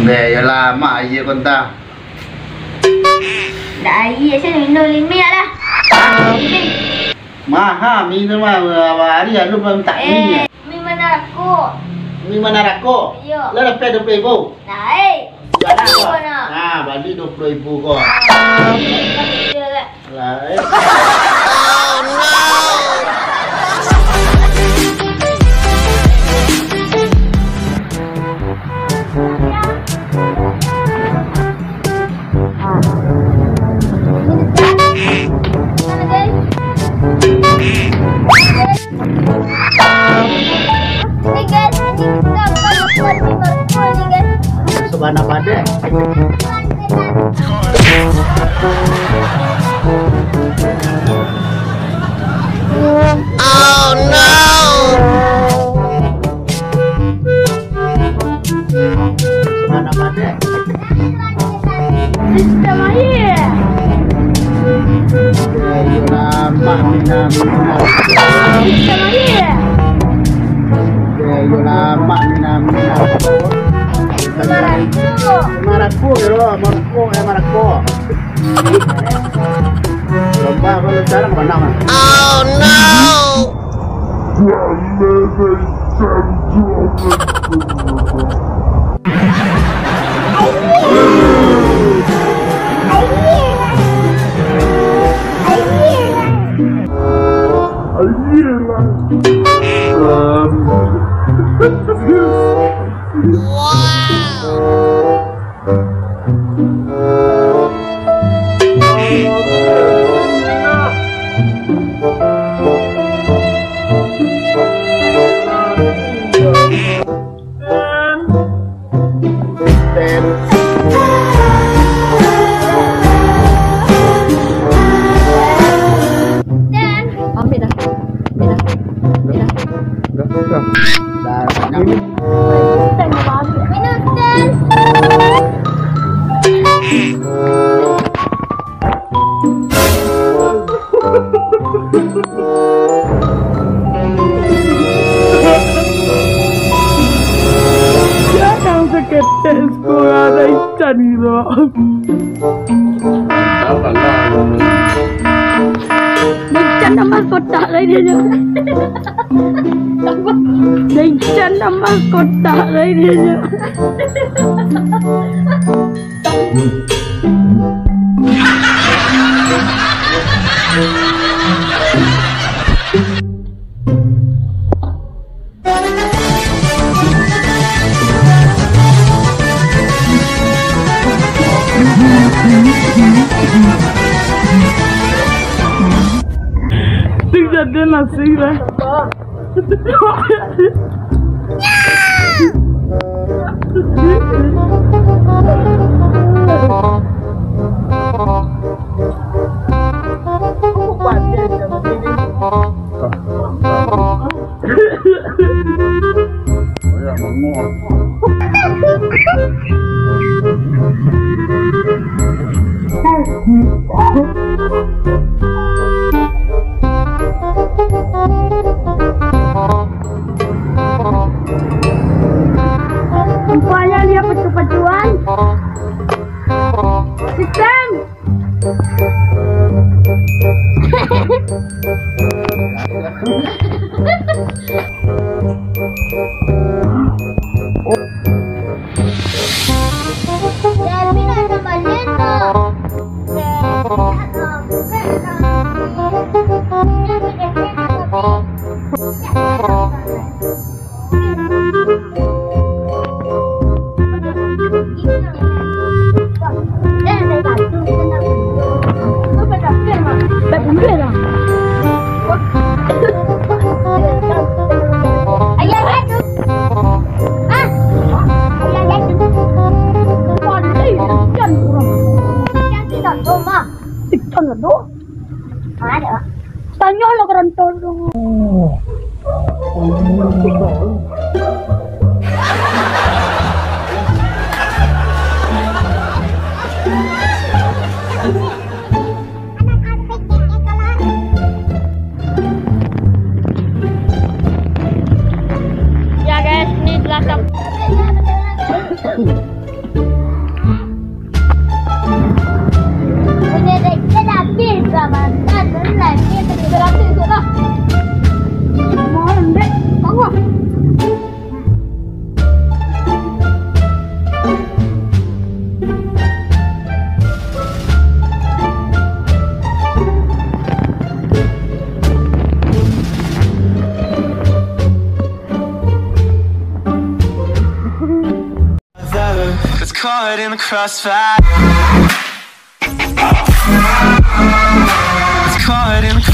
Ya lama iya konta. Dah iya saya minum minyak lah. Maha minum hari lu belum tak minyak. Mi mana aku? Mi mana rako? Iya. Lu dapat 20.000. Nah, balik 20.000 kau. Lah. Sebana pada. Oh no. Sebana pada. Sistem air. Lama minum. Sistem air. Lama minum. Marako. Lomba kalau sekarang mana? Oh no. Jangan seketes kau ada ikan itu. Ikan nama kotak lagi dia. Ikan nama kotak lagi dia. Tidak ada nasi lah. Rupanya dia pecu-pecuan. Sistem. Tanya lo keronton. Ya guys, ini telah caught in the crossfire. It's caught in the